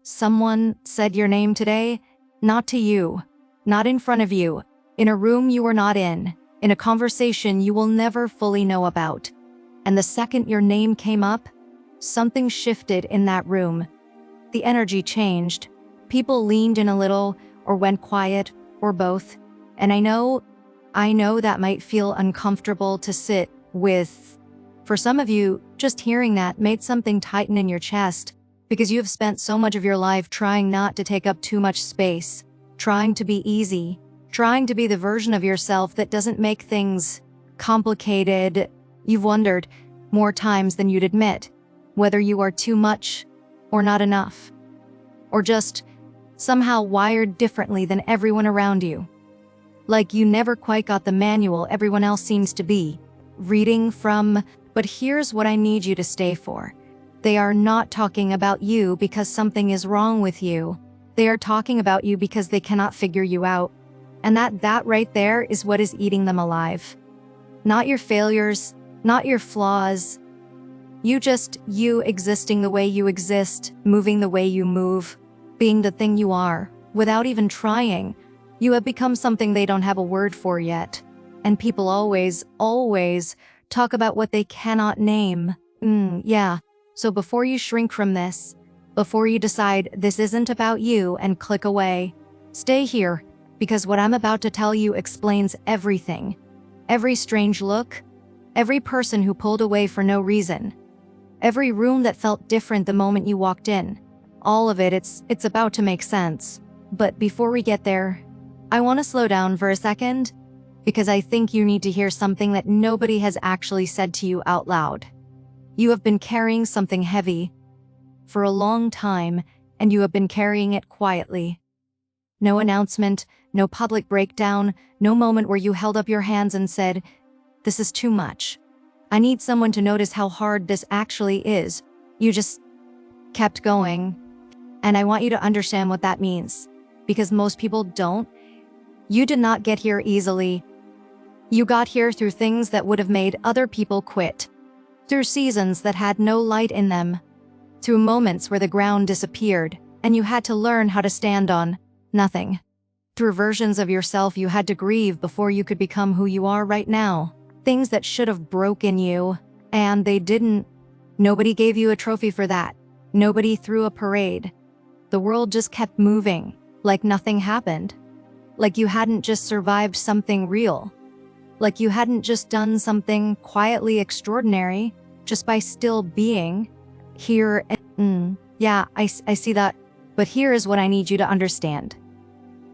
Someone said your name today, not to you, not in front of you, in a room you were not in a conversation you will never fully know about. And the second your name came up, something shifted in that room. The energy changed. People leaned in a little, or went quiet, or both. And I know that might feel uncomfortable to sit with. For some of you, just hearing that made something tighten in your chest, because you have spent so much of your life trying not to take up too much space, trying to be easy, trying to be the version of yourself that doesn't make things complicated. You've wondered, more times than you'd admit, whether you are too much or not enough, or just somehow wired differently than everyone around you. Like you never quite got the manual everyone else seems to be reading from. But here's what I need you to stay for. They are not talking about you because something is wrong with you. They are talking about you because they cannot figure you out. And that right there is what is eating them alive. Not your failures, not your flaws. You existing the way you exist, moving the way you move, being the thing you are, without even trying. You have become something they don't have a word for yet. And people always talk about what they cannot name. Yeah. So before you shrink from this, before you decide this isn't about you and click away, stay here, because what I'm about to tell you explains everything. Every strange look, every person who pulled away for no reason, every room that felt different the moment you walked in. All of it, it's about to make sense. But before we get there, I want to slow down for a second, because I think you need to hear something that nobody has actually said to you out loud. You have been carrying something heavy for a long time, and you have been carrying it quietly. No announcement, no public breakdown, no moment where you held up your hands and said, "This is too much. I need someone to notice how hard this actually is." You just kept going. And I want you to understand what that means, because most people don't. You did not get here easily. You got here through things that would have made other people quit, through seasons that had no light in them, through moments where the ground disappeared and you had to learn how to stand on nothing, through versions of yourself you had to grieve before you could become who you are right now, things that should have broken you, and they didn't. Nobody gave you a trophy for that. Nobody threw a parade. The world just kept moving, like nothing happened. Like you hadn't just survived something real. Like you hadn't just done something quietly extraordinary, just by still being here. Yeah, I see that. But here is what I need you to understand.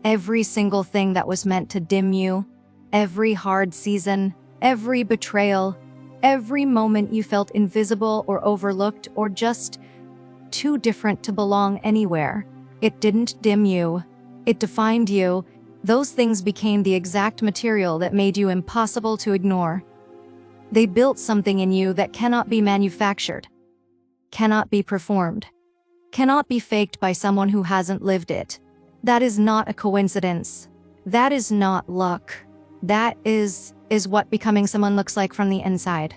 Every single thing that was meant to dim you, every hard season, every betrayal, every moment you felt invisible or overlooked or just too different to belong anywhere, it didn't dim you. It defined you. Those things became the exact material that made you impossible to ignore. They built something in you that cannot be manufactured, cannot be performed, cannot be faked by someone who hasn't lived it. That is not a coincidence. That is not luck. That is what becoming someone looks like from the inside.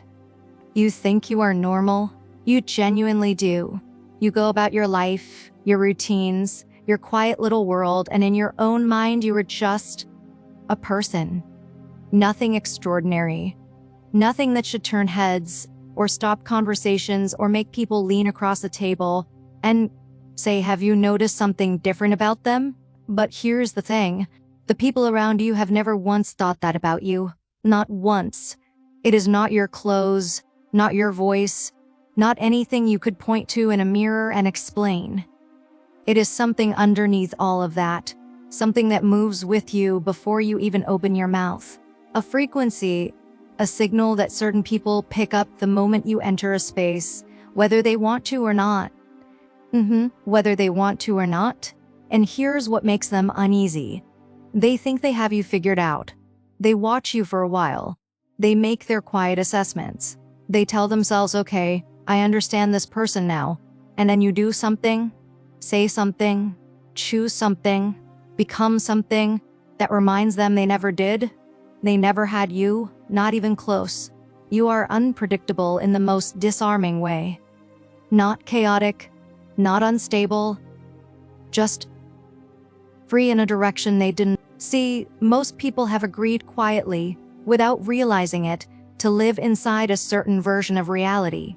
You think you are normal. You genuinely do. You go about your life, your routines, your quiet little world, and in your own mind you are just a person. Nothing extraordinary. Nothing that should turn heads, or stop conversations, or make people lean across the table and say, "Have you noticed something different about them?" But here's the thing. The people around you have never once thought that about you. Not once. It is not your clothes, not your voice, not anything you could point to in a mirror and explain. It is something underneath all of that, something that moves with you before you even open your mouth. A frequency, a signal that certain people pick up the moment you enter a space, whether they want to or not. Whether they want to or not. And here's what makes them uneasy. They think they have you figured out. They watch you for a while. They make their quiet assessments. They tell themselves, "Okay, I understand this person now." And then you do something, say something, choose something, become something that reminds them they never did. They never had you, not even close. You are unpredictable in the most disarming way. Not chaotic, not unstable, just free in a direction they didn't see. Most people have agreed quietly, without realizing it, to live inside a certain version of reality.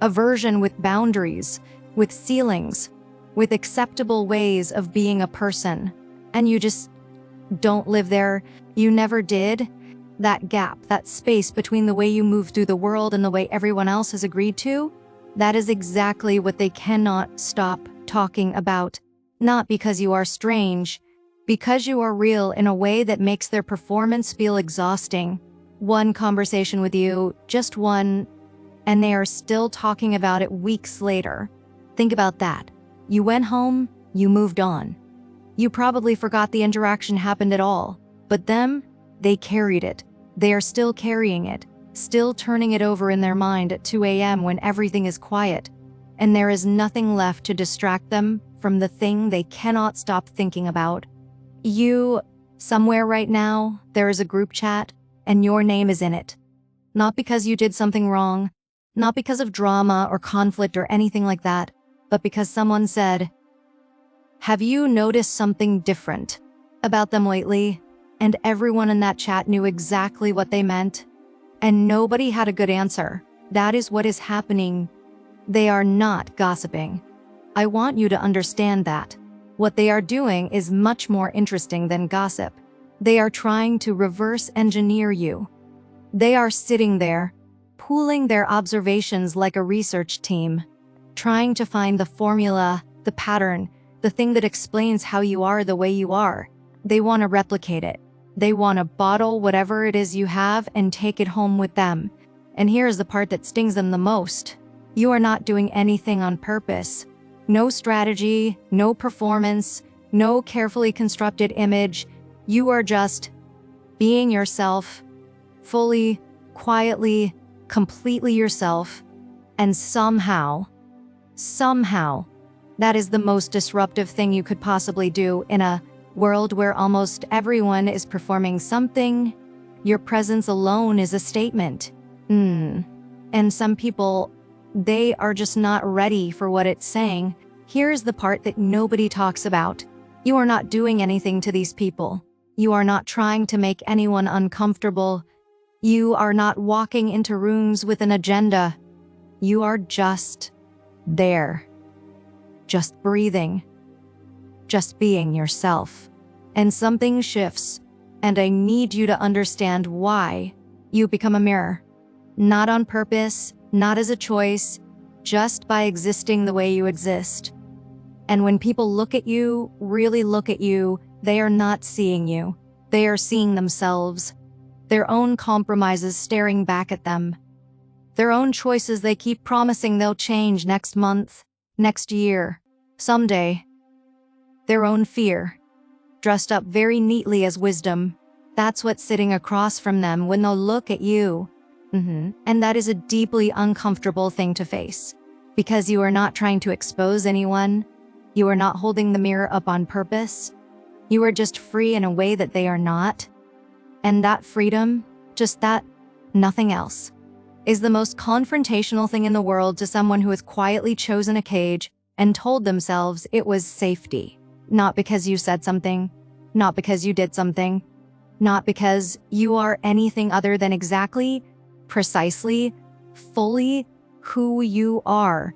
A version with boundaries, with ceilings, with acceptable ways of being a person. And you just don't live there. You never did. That gap, that space between the way you move through the world and the way everyone else has agreed to, that is exactly what they cannot stop talking about. Not because you are strange, because you are real in a way that makes their performance feel exhausting. One conversation with you, just one, and they are still talking about it weeks later. Think about that. You went home, you moved on. You probably forgot the interaction happened at all, but them, they carried it. They are still carrying it, still turning it over in their mind at 2 a.m. when everything is quiet, and there is nothing left to distract them from the thing they cannot stop thinking about. You, somewhere right now, there is a group chat, and your name is in it. Not because you did something wrong, not because of drama or conflict or anything like that, but because someone said, "Have you noticed something different about them lately?" And everyone in that chat knew exactly what they meant. And nobody had a good answer. That is what is happening. They are not gossiping. I want you to understand that. What they are doing is much more interesting than gossip. They are trying to reverse engineer you. They are sitting there, pooling their observations like a research team, trying to find the formula, the pattern, the thing that explains how you are the way you are. They want to replicate it. They want to bottle whatever it is you have and take it home with them. And here's the part that stings them the most. You are not doing anything on purpose. No strategy, no performance, no carefully constructed image. You are just being yourself, fully, quietly, completely yourself. And somehow, that is the most disruptive thing you could possibly do in a world where almost everyone is performing something. Your presence alone is a statement. And some people, they are just not ready for what it's saying. Here's the part that nobody talks about. You are not doing anything to these people. You are not trying to make anyone uncomfortable. You are not walking into rooms with an agenda. You are just there. Just breathing. Just being yourself. And something shifts, and I need you to understand why. You become a mirror. Not on purpose, not as a choice, just by existing the way you exist. And when people look at you, really look at you, they are not seeing you. They are seeing themselves. Their own compromises staring back at them. Their own choices they keep promising they'll change next month, next year, someday. Their own fear, dressed up very neatly as wisdom. That's what's sitting across from them when they'll look at you. And that is a deeply uncomfortable thing to face. Because you are not trying to expose anyone. You are not holding the mirror up on purpose. You are just free in a way that they are not. And that freedom, just that, nothing else, is the most confrontational thing in the world to someone who has quietly chosen a cage and told themselves it was safety. Not because you said something, not because you did something, not because you are anything other than exactly, precisely, fully who you are.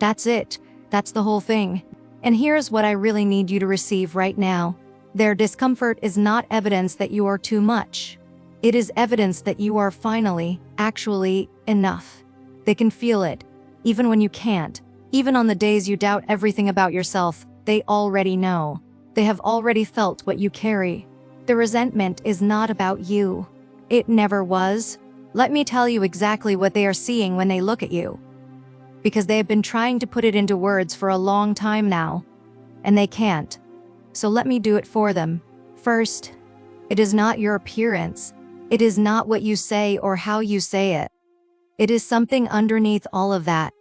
That's it. That's the whole thing. And here's what I really need you to receive right now. Their discomfort is not evidence that you are too much. It is evidence that you are finally, actually, enough. They can feel it, even when you can't. Even on the days you doubt everything about yourself, they already know. They have already felt what you carry. The resentment is not about you. It never was. Let me tell you exactly what they are seeing when they look at you. Because they have been trying to put it into words for a long time now. And they can't. So let me do it for them. First, it is not your appearance. It is not what you say or how you say it. It is something underneath all of that.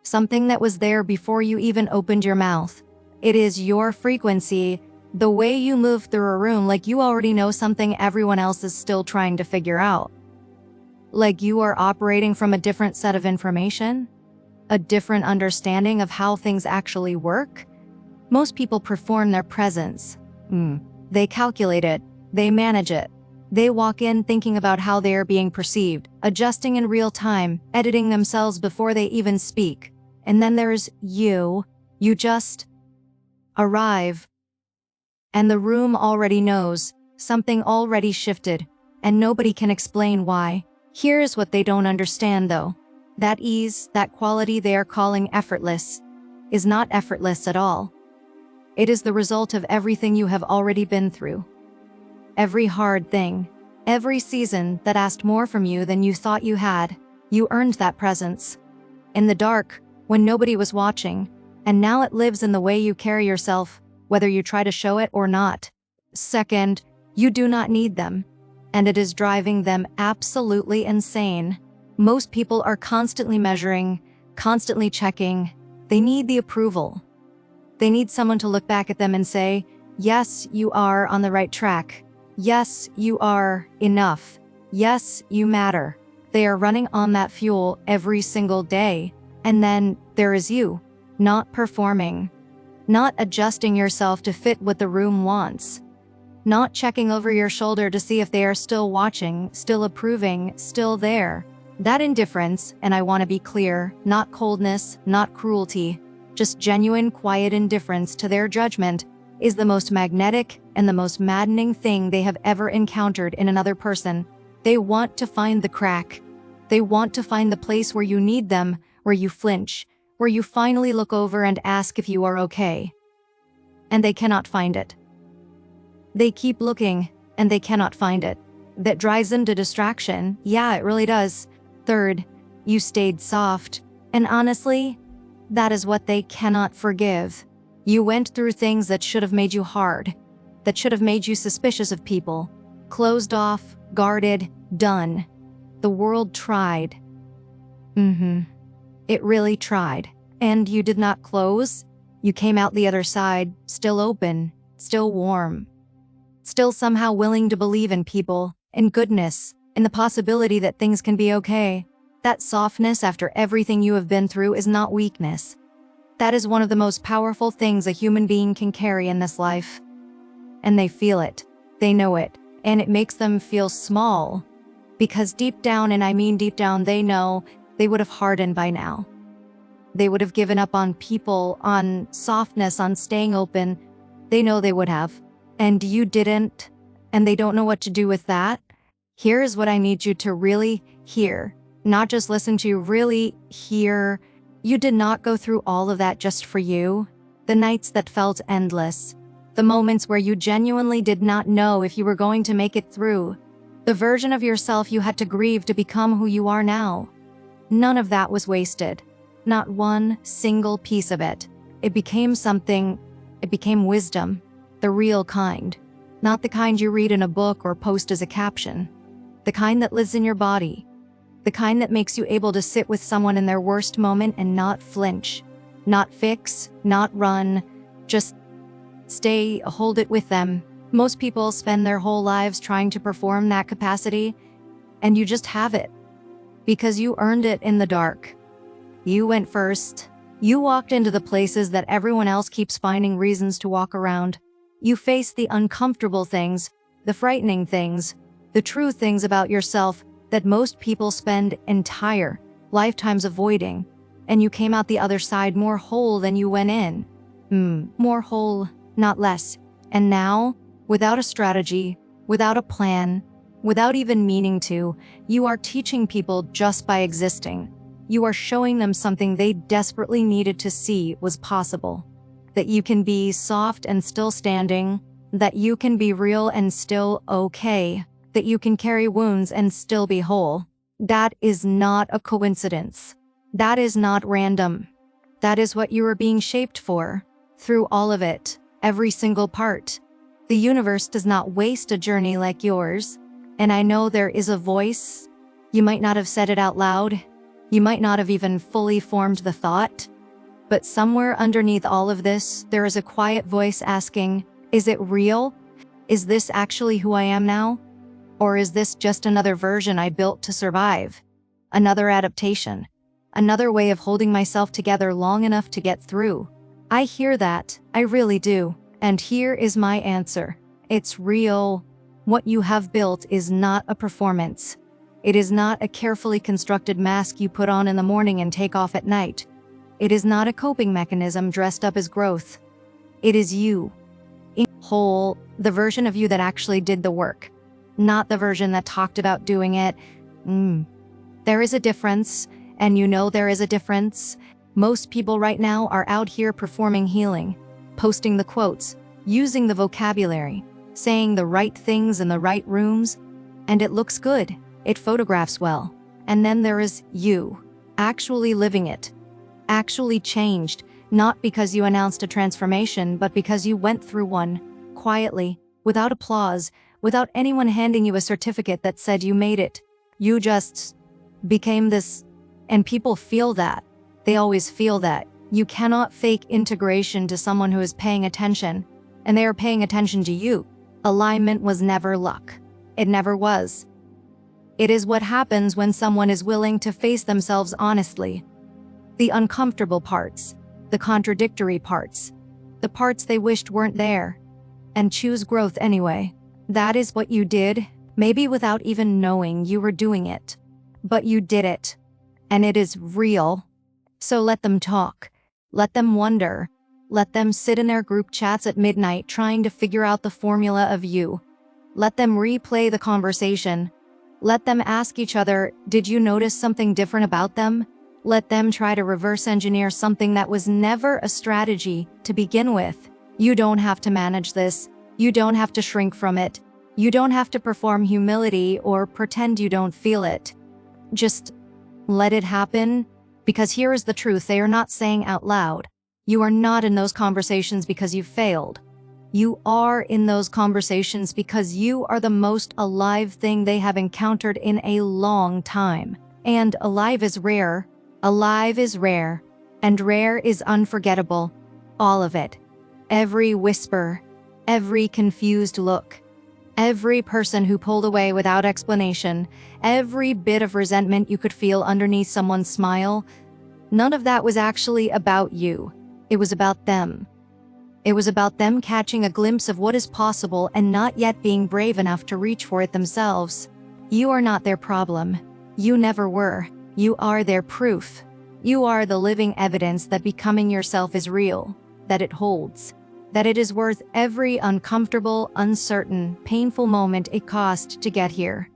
Something that was there before you even opened your mouth. It is your frequency, the way you move through a room like you already know something everyone else is still trying to figure out. Like you are operating from a different set of information, a different understanding of how things actually work. Most people perform their presence. They calculate it. They manage it. They walk in thinking about how they are being perceived, adjusting in real time, editing themselves before they even speak. And then there's you. You just arrive. And the room already knows. Something already shifted. And nobody can explain why. Here's what they don't understand though. That ease, that quality they are calling effortless, is not effortless at all. It is the result of everything you have already been through. Every hard thing, every season that asked more from you than you thought you had, you earned that presence. In the dark, when nobody was watching, and now it lives in the way you carry yourself, whether you try to show it or not. Second, you do not need them, and it is driving them absolutely insane. Most people are constantly measuring, constantly checking. They need the approval. They need someone to look back at them and say, yes, you are on the right track. Yes, you are enough. Yes, you matter. They are running on that fuel every single day. And then there is you, not performing, not adjusting yourself to fit what the room wants, not checking over your shoulder to see if they are still watching, still approving, still there. That indifference, and I want to be clear, not coldness, not cruelty, just genuine, quiet indifference to their judgment, is the most magnetic and the most maddening thing they have ever encountered in another person. They want to find the crack. They want to find the place where you need them, where you flinch, where you finally look over and ask if you are okay. And they cannot find it. They keep looking, and they cannot find it. That drives them to distraction. Yeah, it really does. Third, you stayed soft. And honestly, that is what they cannot forgive. You went through things that should have made you hard, that should have made you suspicious of people. Closed off, guarded, done. The world tried. It really tried. And you did not close. You came out the other side, still open, still warm. Still somehow willing to believe in people, in goodness, in the possibility that things can be okay. That softness after everything you have been through is not weakness. That is one of the most powerful things a human being can carry in this life. And they feel it. They know it. And it makes them feel small. Because deep down, and I mean deep down, they know they would have hardened by now. They would have given up on people, on softness, on staying open. They know they would have. And you didn't. And they don't know what to do with that. Here is what I need you to really hear. Not just listen to, really hear. You did not go through all of that just for you. The nights that felt endless. The moments where you genuinely did not know if you were going to make it through. The version of yourself you had to grieve to become who you are now. None of that was wasted. Not one single piece of it. It became something. It became wisdom. The real kind. Not the kind you read in a book or post as a caption. The kind that lives in your body. The kind that makes you able to sit with someone in their worst moment and not flinch. Not fix, not run. Just stay, hold it with them. Most people spend their whole lives trying to perform that capacity, and you just have it. Because you earned it in the dark. You went first. You walked into the places that everyone else keeps finding reasons to walk around. You faced the uncomfortable things, the frightening things, the true things about yourself that most people spend entire lifetimes avoiding, and you came out the other side more whole than you went in. More whole, not less. And now, without a strategy, without a plan, without even meaning to, you are teaching people just by existing. You are showing them something they desperately needed to see was possible. That you can be soft and still standing, that you can be real and still okay, that you can carry wounds and still be whole. That is not a coincidence. That is not random. That is what you are being shaped for. Through all of it, every single part. The universe does not waste a journey like yours. And I know there is a voice. You might not have said it out loud. You might not have even fully formed the thought. But somewhere underneath all of this, there is a quiet voice asking, is it real? Is this actually who I am now? Or is this just another version I built to survive? Another adaptation? Another way of holding myself together long enough to get through? I hear that, I really do. And here is my answer. It's real. What you have built is not a performance. It is not a carefully constructed mask you put on in the morning and take off at night. It is not a coping mechanism dressed up as growth. It is you. In whole, the version of you that actually did the work. Not the version that talked about doing it. There is a difference, and you know there is a difference. Most people right now are out here performing healing, posting the quotes, using the vocabulary, saying the right things in the right rooms, and it looks good, it photographs well. And then there is you, actually living it, actually changed, not because you announced a transformation, but because you went through one, quietly, without applause, without anyone handing you a certificate that said you made it. You just became this, and people feel that. They always feel that. You cannot fake integration to someone who is paying attention, and they are paying attention to you. Alignment was never luck. It never was. It is what happens when someone is willing to face themselves honestly. The uncomfortable parts, the contradictory parts, the parts they wished weren't there, and choose growth anyway. That is what you did, maybe without even knowing you were doing it. But you did it, and it is real. So let them talk. Let them wonder. Let them sit in their group chats at midnight trying to figure out the formula of you. Let them replay the conversation. Let them ask each other, did you notice something different about them? Let them try to reverse engineer something that was never a strategy to begin with. You don't have to manage this. You don't have to shrink from it. You don't have to perform humility or pretend you don't feel it. Just let it happen, because here is the truth they are not saying out loud. You are not in those conversations because you failed. You are in those conversations because you are the most alive thing they have encountered in a long time. And alive is rare. Alive is rare. And rare is unforgettable. All of it. Every whisper. Every confused look. Every person who pulled away without explanation. Every bit of resentment you could feel underneath someone's smile. None of that was actually about you. It was about them. It was about them catching a glimpse of what is possible and not yet being brave enough to reach for it themselves. You are not their problem. You never were. You are their proof. You are the living evidence that becoming yourself is real, that it holds, that it is worth every uncomfortable, uncertain, painful moment it cost to get here.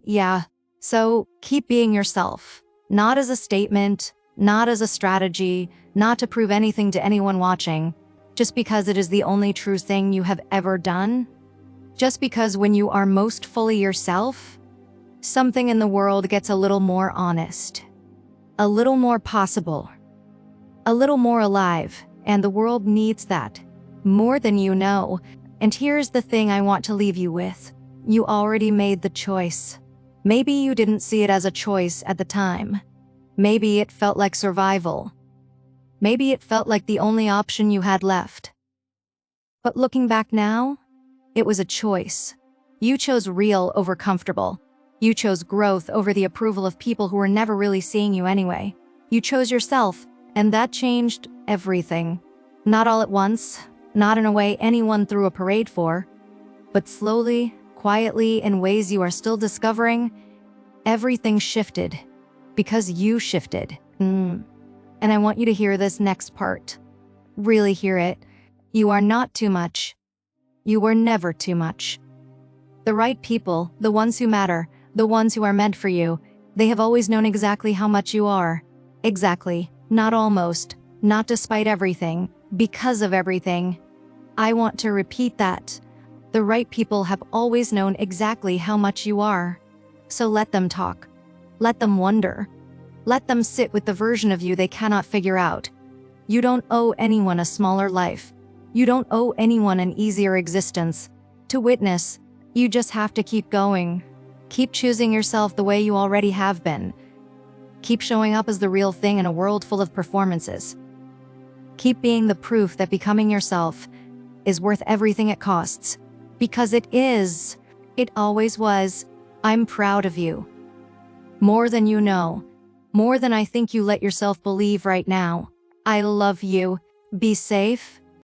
Yeah. So keep being yourself. Not as a statement, not as a strategy, not to prove anything to anyone watching, just because it is the only true thing you have ever done. Just because when you are most fully yourself, something in the world gets a little more honest, a little more possible, a little more alive, and the world needs that, more than you know. And here's the thing I want to leave you with. You already made the choice. Maybe you didn't see it as a choice at the time. Maybe it felt like survival. Maybe it felt like the only option you had left. But looking back now, it was a choice. You chose real over comfortable. You chose growth over the approval of people who were never really seeing you anyway. You chose yourself, and that changed everything. Not all at once, not in a way anyone threw a parade for, but slowly, quietly, in ways you are still discovering, everything shifted. Because you shifted. And I want you to hear this next part. Really hear it. You are not too much. You were never too much. The right people, the ones who matter, the ones who are meant for you, they have always known exactly how much you are. Exactly. Not almost. Not despite everything. Because of everything. I want to repeat that. The right people have always known exactly how much you are. So let them talk. Let them wonder. Let them sit with the version of you they cannot figure out. You don't owe anyone a smaller life. You don't owe anyone an easier existence to witness. You just have to keep going. Keep choosing yourself the way you already have been. Keep showing up as the real thing in a world full of performances. Keep being the proof that becoming yourself is worth everything it costs. Because it is. It always was. I'm proud of you. More than you know. More than I think you let yourself believe right now. I love you. Be safe,